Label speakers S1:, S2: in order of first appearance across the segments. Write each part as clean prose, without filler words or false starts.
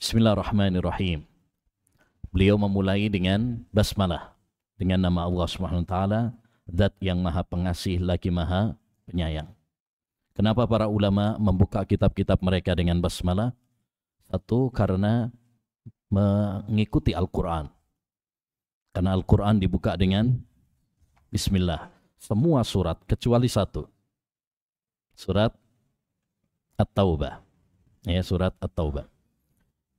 S1: Bismillahirrahmanirrahim. Beliau memulai dengan basmalah, dengan nama Allah Subhanahu wa taala, Zat yang Maha Pengasih lagi Maha Penyayang. Kenapa para ulama membuka kitab-kitab mereka dengan basmalah? Satu, karena mengikuti Al-Quran. Karena Al-Quran dibuka dengan Bismillah. Semua surat kecuali satu. Surat At-Taubah. Ya, surat At-Taubah.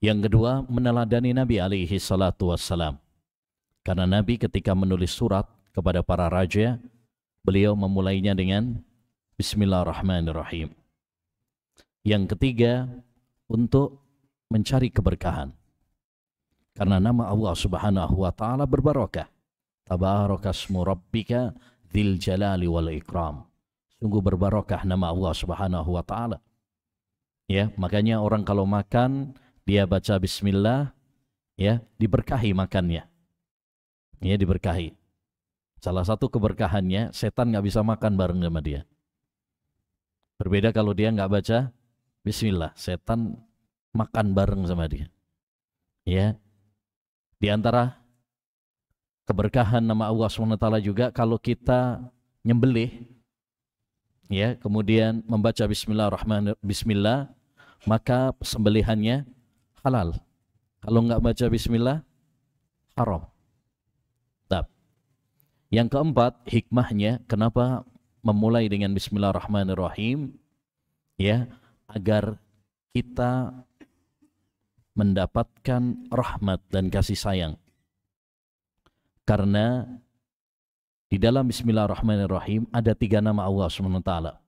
S1: Yang kedua, meneladani Nabi alaihi salatu wassalam. Karena Nabi ketika menulis surat kepada para raja, beliau memulainya dengan Bismillahirrahmanirrahim. Yang ketiga, untuk mencari keberkahan. Karena nama Allah Subhanahu wa taala berbarokah. Tabarakasmu rabbika dzil jalali wal ikram. Sungguh berbarokah nama Allah Subhanahu wa taala. Ya, makanya orang kalau makan dia baca bismillah, ya, diberkahi makannya. Ya, diberkahi. Salah satu keberkahannya, setan nggak bisa makan bareng sama dia. Berbeda kalau dia nggak baca bismillah, setan makan bareng sama dia. Ya. Di antara keberkahan nama Allah SWT juga kalau kita nyembelih, ya, kemudian membaca bismillah, maka sembelihannya halal. Kalau nggak baca bismillah, haram. Yang keempat, hikmahnya kenapa memulai dengan bismillahirrahmanirrahim, ya, agar kita mendapatkan rahmat dan kasih sayang. Karena di dalam bismillahirrahmanirrahim ada 3 nama Allah SWT.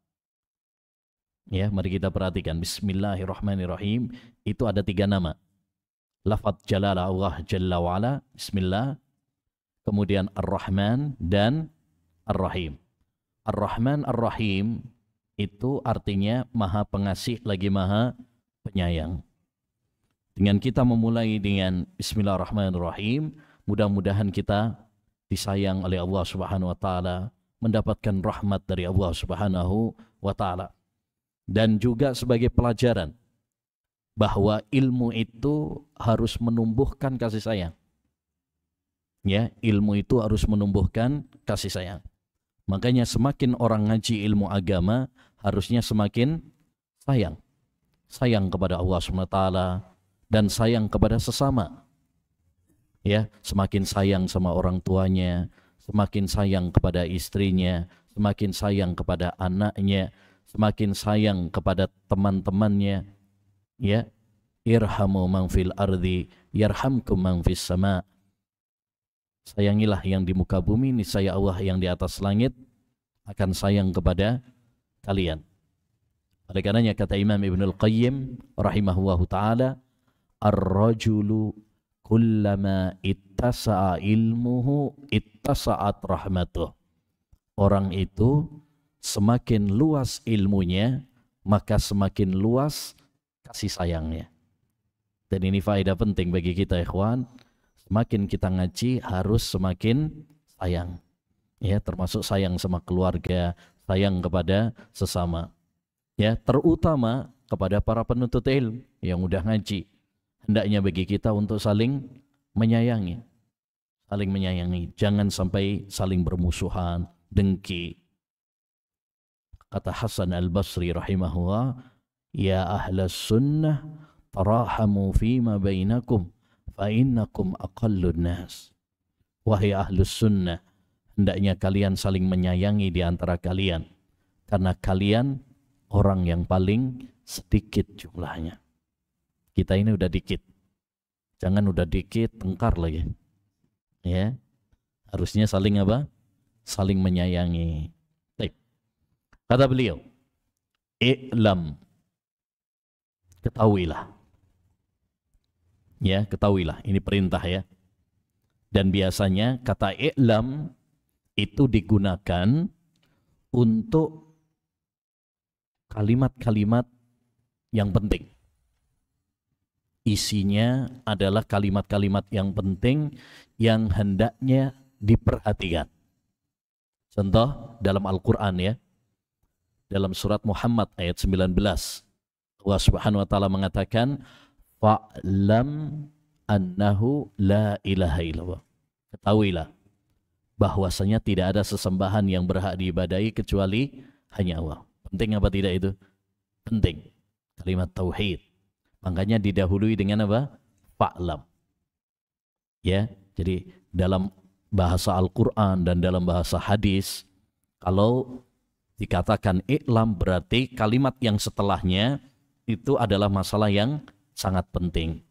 S1: Ya, mari kita perhatikan. Bismillahirrahmanirrahim itu ada 3 nama. Lafaz jalalah Allah Jalla wa'ala, bismillah. Kemudian Ar-Rahman dan Ar-Rahim. Ar-Rahman, Ar-Rahim itu artinya Maha Pengasih lagi Maha Penyayang. Dengan kita memulai dengan Bismillahirrahmanirrahim, mudah-mudahan kita disayang oleh Allah Subhanahu wa taala, mendapatkan rahmat dari Allah Subhanahu wa taala. Dan juga sebagai pelajaran bahwa ilmu itu harus menumbuhkan kasih sayang. Ya, ilmu itu harus menumbuhkan kasih sayang. Makanya semakin orang ngaji ilmu agama, harusnya semakin sayang. Sayang kepada Allah SWT dan sayang kepada sesama. Ya, semakin sayang sama orang tuanya, semakin sayang kepada istrinya, semakin sayang kepada anaknya, semakin sayang kepada teman-temannya. Ya, irhamu man fil ardi yarhamkum man fis sama. Sayangilah yang di muka bumi, niscaya Allah yang di atas langit akan sayang kepada kalian. Oleh karenanya kata Imam Ibnul Qayyim rahimahullahu ta'ala, ar-rajulu kullama ittasa'a ilmuhu ittasa'at rahmatuh. Orang itu semakin luas ilmunya, maka semakin luas kasih sayangnya. Dan ini faedah penting bagi kita, ikhwan. Semakin kita ngaji harus semakin sayang, ya, termasuk sayang sama keluarga, sayang kepada sesama, ya, terutama kepada para penuntut ilmu yang udah ngaji. Hendaknya bagi kita untuk saling menyayangi, jangan sampai saling bermusuhan, dengki. Kata Hasan Al-Basri rahimahullah, ya ahlas sunnah tarahamu fima bainakum fa'innakum aqallun nas. Wahai ahlus sunnah, hendaknya kalian saling menyayangi di antara kalian, karena kalian orang yang paling sedikit jumlahnya. Kita ini udah dikit, jangan udah dikit tengkar lagi, ya. Harusnya saling apa? Saling menyayangi. Baik. Kata beliau, i'lam, ketahuilah. Ya, ketahuilah, ini perintah ya. Dan biasanya kata i'lam itu digunakan untuk kalimat-kalimat yang penting. Isinya adalah kalimat-kalimat yang penting yang hendaknya diperhatikan. Contoh dalam Al-Quran ya. Dalam surat Muhammad ayat 19. Allah Subhanahu wa taala mengatakan, Fa'lam annahu la ilaha illallah. Ketahuilah bahwasanya tidak ada sesembahan yang berhak diibadahi kecuali hanya Allah. Penting apa tidak itu? Penting. Kalimat tauhid. Makanya didahului dengan apa? Fa'lam. Ya, jadi dalam bahasa Al-Quran dan dalam bahasa hadis, kalau dikatakan i'lam berarti kalimat yang setelahnya itu adalah masalah yang sangat penting.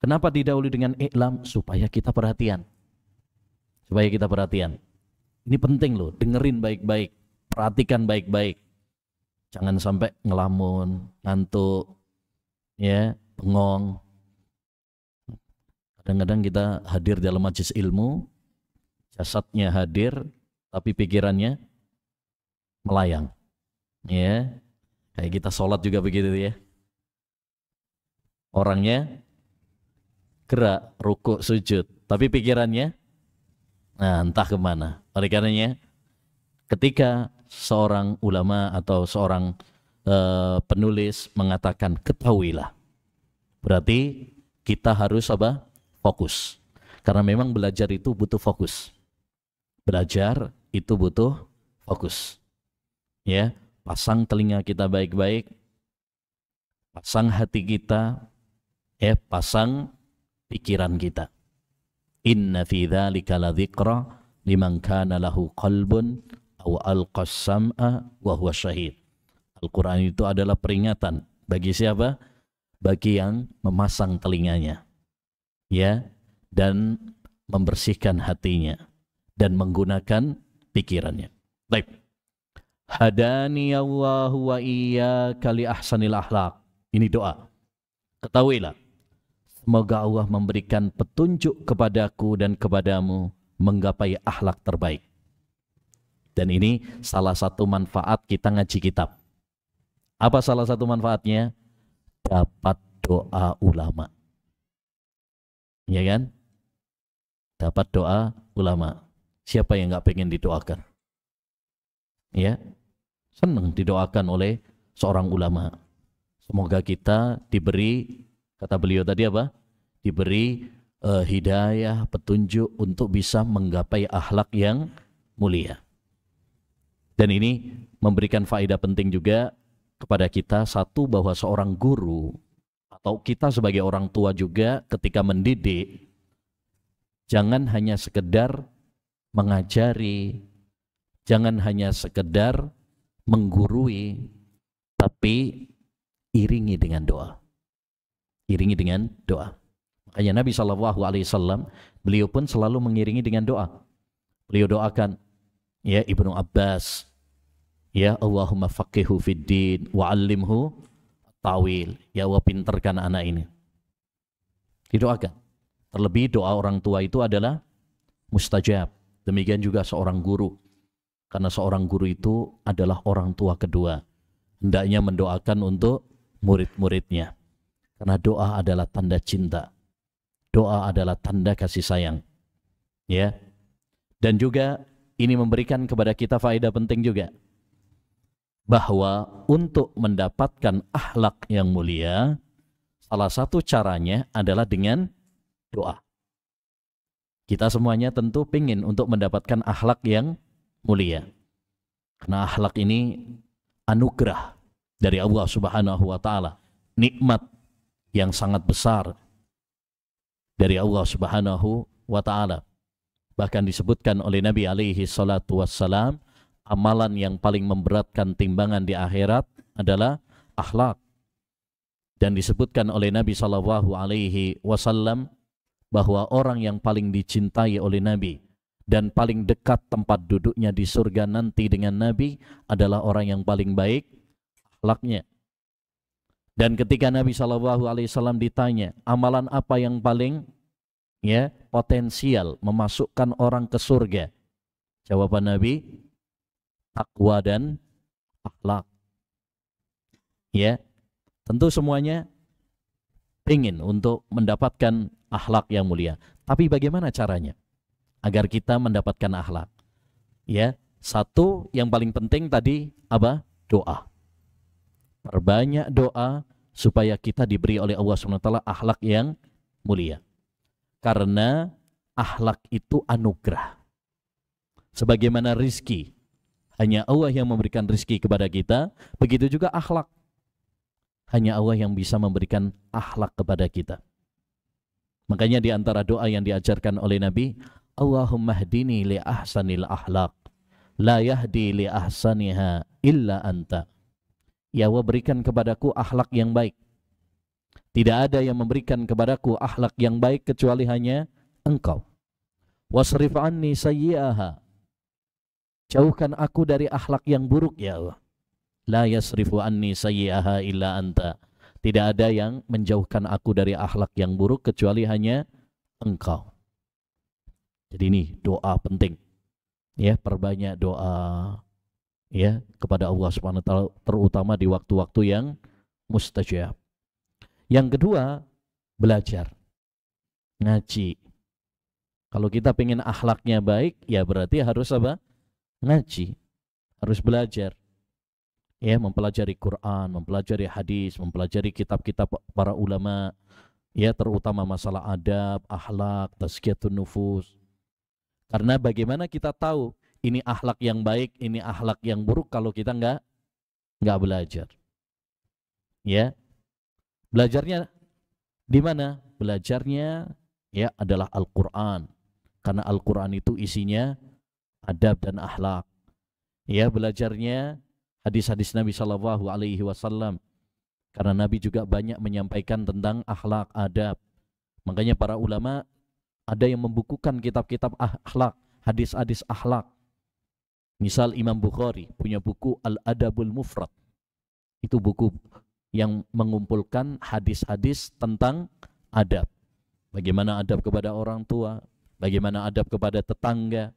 S1: Kenapa didahului dengan i'lam? Supaya kita perhatian. Supaya kita perhatian. Ini penting loh, dengerin baik-baik, perhatikan baik-baik. Jangan sampai ngelamun, ngantuk, ya, bengong. Kadang-kadang kita hadir dalam majelis ilmu, jasadnya hadir, tapi pikirannya melayang. Ya, kayak kita sholat juga begitu ya. Orangnya gerak, rukuk, sujud, tapi pikirannya, nah entah kemana. Oleh karenanya, ketika seorang ulama atau seorang penulis mengatakan ketahuilah, berarti kita harus apa? Fokus. Karena memang belajar itu butuh fokus. Belajar itu butuh fokus. Ya, pasang telinga kita baik-baik, pasang hati kita, ya, pasang pikiran kita. Inna fi dzalika ladzikra liman kana lahu qalbun aw alqas sam'a wa huwa syahid. Al-Quran itu adalah peringatan bagi siapa? Bagi yang memasang telinganya, ya, dan membersihkan hatinya dan menggunakan pikirannya. Baik. Hadani Allahu wa iyyaka li ahsanil akhlaq. Ini doa. Ketahuilah, semoga Allah memberikan petunjuk kepadaku dan kepadamu menggapai akhlak terbaik. Dan ini salah satu manfaat kita ngaji kitab. Apa salah satu manfaatnya? Dapat doa ulama. Ya kan? Dapat doa ulama. Siapa yang nggak pengen didoakan? Ya, senang didoakan oleh seorang ulama. Semoga kita diberi, kata beliau tadi apa? Diberi hidayah, petunjuk untuk bisa menggapai akhlak yang mulia. Dan ini memberikan faedah penting juga kepada kita. Satu, bahwa seorang guru atau kita sebagai orang tua juga ketika mendidik, jangan hanya sekedar mengajari, jangan hanya sekedar menggurui, tapi iringi dengan doa. Iringi dengan doa. Makanya Nabi SAW, beliau pun selalu mengiringi dengan doa. Beliau doakan, ya Ibnu Abbas, ya Allahumma faqihu fid din wa 'allimhu tawil. Ya Allah, pinterkan anak ini. Didoakan. Terlebih doa orang tua itu adalah mustajab. Demikian juga seorang guru. Karena seorang guru itu adalah orang tua kedua. Hendaknya mendoakan untuk murid-muridnya. Karena doa adalah tanda cinta. Doa adalah tanda kasih sayang. Ya. Dan juga ini memberikan kepada kita faedah penting juga. Bahwa untuk mendapatkan akhlak yang mulia, salah satu caranya adalah dengan doa. Kita semuanya tentu ingin untuk mendapatkan akhlak yang mulia. Karena akhlak ini anugerah dari Allah Subhanahu wa taala, nikmat yang sangat besar dari Allah Subhanahu wa taala. Bahkan disebutkan oleh Nabi alaihi salatu wassalam, amalan yang paling memberatkan timbangan di akhirat adalah akhlak. Dan disebutkan oleh Nabi sallallahu alaihi wasallam bahwa orang yang paling dicintai oleh Nabi dan paling dekat tempat duduknya di surga nanti dengan Nabi adalah orang yang paling baik akhlaknya. Dan ketika Nabi SAW ditanya, amalan apa yang paling potensial memasukkan orang ke surga? Jawaban Nabi, takwa dan akhlak. Ya, tentu semuanya ingin untuk mendapatkan akhlak yang mulia. Tapi bagaimana caranya agar kita mendapatkan akhlak? Ya, satu yang paling penting tadi apa? Doa. Perbanyak doa supaya kita diberi oleh Allah SWT akhlak yang mulia. Karena akhlak itu anugerah. Sebagaimana rizki, hanya Allah yang memberikan rizki kepada kita, begitu juga akhlak. Hanya Allah yang bisa memberikan akhlak kepada kita. Makanya di antara doa yang diajarkan oleh Nabi, Allahumma hdini li ahsanil akhlaq, la yahdi li ahsaniha illa anta. Ya Allah, berikan kepadaku akhlak yang baik. Tidak ada yang memberikan kepadaku akhlak yang baik kecuali hanya Engkau. Wasrif anni sayyi'aha. Jauhkan aku dari akhlak yang buruk ya Allah. La yasrifu anni sayyi'aha illa anta. Tidak ada yang menjauhkan aku dari akhlak yang buruk kecuali hanya Engkau. Jadi ini doa penting. Ya, perbanyak doa ya kepada Allah Subhanahu wa taala, terutama di waktu-waktu yang mustajab. Yang kedua, belajar. Ngaji. Kalau kita pengen akhlaknya baik, ya berarti harus apa? Ngaji. Harus belajar. Ya, mempelajari Quran, mempelajari hadis, mempelajari kitab-kitab para ulama, ya terutama masalah adab, akhlak, tazkiyatun nufus. Karena bagaimana kita tahu ini akhlak yang baik, ini akhlak yang buruk kalau kita nggak belajar. Ya, belajarnya di mana? Belajarnya ya adalah Al-Quran, karena Al-Quran itu isinya adab dan akhlak. Ya, belajarnya hadis-hadis Nabi Shallallahu Alaihi Wasallam, karena Nabi juga banyak menyampaikan tentang akhlak, adab. Makanya para ulama ada yang membukukan kitab-kitab akhlak, hadis-hadis akhlak. Misal Imam Bukhari punya buku Al-Adabul Mufrad. Itu buku yang mengumpulkan hadis-hadis tentang adab. Bagaimana adab kepada orang tua, bagaimana adab kepada tetangga,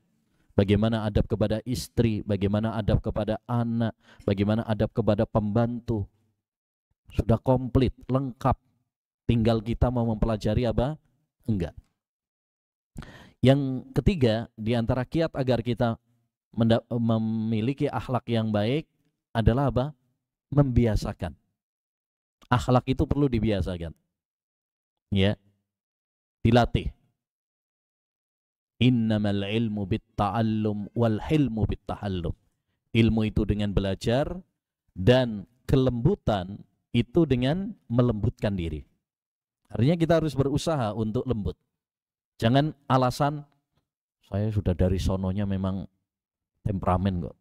S1: bagaimana adab kepada istri, bagaimana adab kepada anak, bagaimana adab kepada pembantu. Sudah komplit, lengkap. Tinggal kita mau mempelajari apa? Enggak. Yang ketiga, di antara kiat agar kita memiliki akhlak yang baik adalah apa? Membiasakan. Akhlak itu perlu dibiasakan. Ya. Dilatih. Innamal ilmu bitta'allum wal hilmu bittahallum. Ilmu itu dengan belajar dan kelembutan itu dengan melembutkan diri. Artinya kita harus berusaha untuk lembut. Jangan alasan saya sudah dari sononya memang temperamen kok.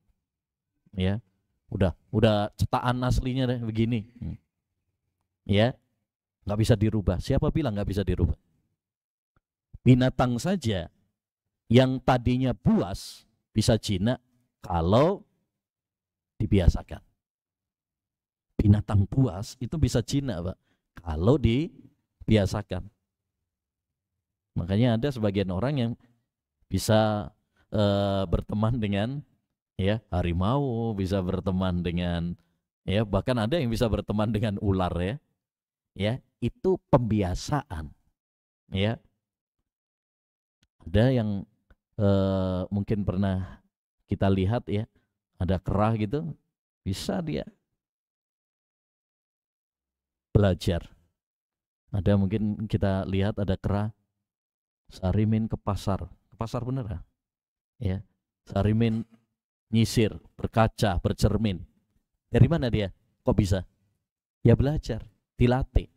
S1: Ya. Udah cetakan aslinya deh begini. Ya. Enggak bisa dirubah. Siapa bilang enggak bisa dirubah? Binatang saja yang tadinya buas bisa jinak kalau dibiasakan. Binatang buas itu bisa jinak, Pak, kalau dibiasakan. Makanya ada sebagian orang yang bisa berteman dengan ya harimau, bisa berteman dengan ya bahkan ada yang bisa berteman dengan ular ya. Ya, itu pembiasaan. Ya. Ada yang mungkin pernah kita lihat ya, ada kera gitu, bisa dia belajar. Ada mungkin kita lihat ada kera Sarimin ke pasar bener ya, Sarimin nyisir, berkaca, bercermin. Dari mana dia? Kok bisa? Ya belajar, dilatih.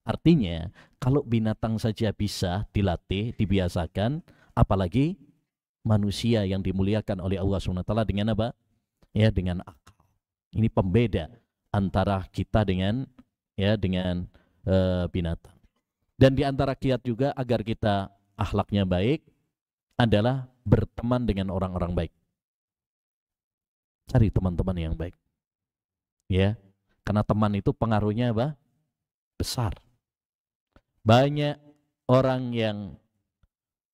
S1: Artinya kalau binatang saja bisa dilatih, dibiasakan, apalagi manusia yang dimuliakan oleh Allah SWT dengan apa? Ya dengan akal. Ini pembeda antara kita dengan binatang. Dan di antara kiat juga agar kita akhlaknya baik adalah berteman dengan orang-orang baik. Cari teman-teman yang baik. Ya, karena teman itu pengaruhnya apa? Besar. Banyak orang yang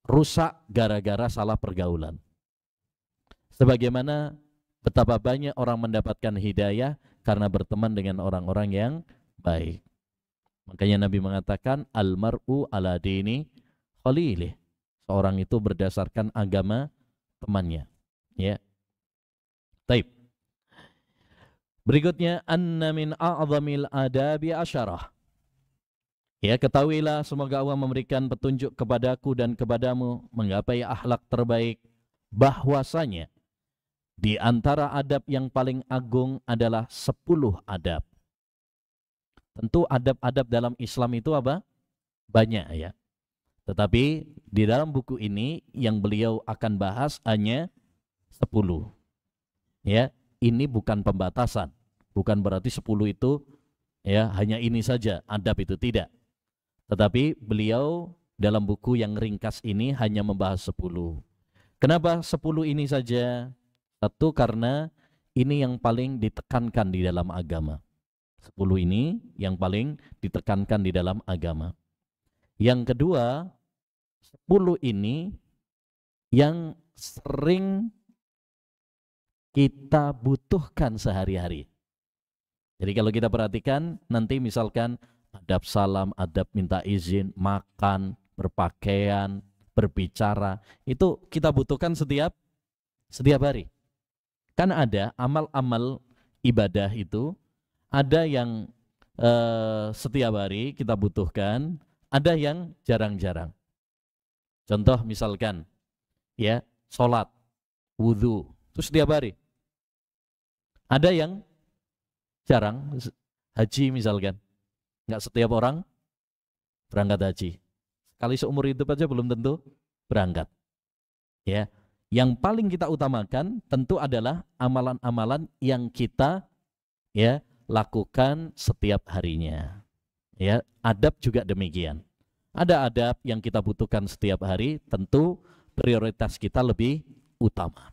S1: rusak gara-gara salah pergaulan. Sebagaimana betapa banyak orang mendapatkan hidayah karena berteman dengan orang-orang yang baik. Makanya Nabi mengatakan almar'u ala dini khalilih. Seorang itu berdasarkan agama temannya. Ya. Taib. Berikutnya, anna min a'zamil adabi asyarah. Ya, ketahuilah semoga Allah memberikan petunjuk kepadaku dan kepadamu menggapai akhlak terbaik, bahwasanya di antara adab yang paling agung adalah 10 adab. Tentu adab-adab dalam Islam itu apa? Banyak ya. Tetapi di dalam buku ini yang beliau akan bahas hanya 10. Ya, ini bukan pembatasan. Bukan berarti 10 itu ya hanya ini saja adab itu, tidak. Tetapi beliau dalam buku yang ringkas ini hanya membahas 10. Kenapa 10 ini saja? Satu, karena ini yang paling ditekankan di dalam agama. 10 ini yang paling ditekankan di dalam agama. Yang kedua, 10 ini yang sering kita butuhkan sehari-hari. Jadi kalau kita perhatikan, nanti misalkan adab salam, adab minta izin, makan, berpakaian, berbicara, itu kita butuhkan setiap hari. Kan ada amal-amal ibadah itu, ada yang setiap hari kita butuhkan, ada yang jarang-jarang. Contoh misalkan, ya, sholat, wudhu, itu setiap hari. Ada yang jarang, haji misalkan. Nggak setiap orang berangkat haji. Sekali seumur hidup aja belum tentu berangkat. Ya, yang paling kita utamakan tentu adalah amalan-amalan yang kita ya lakukan setiap harinya. Ya, adab juga demikian. Ada adab yang kita butuhkan setiap hari, tentu prioritas kita lebih utama.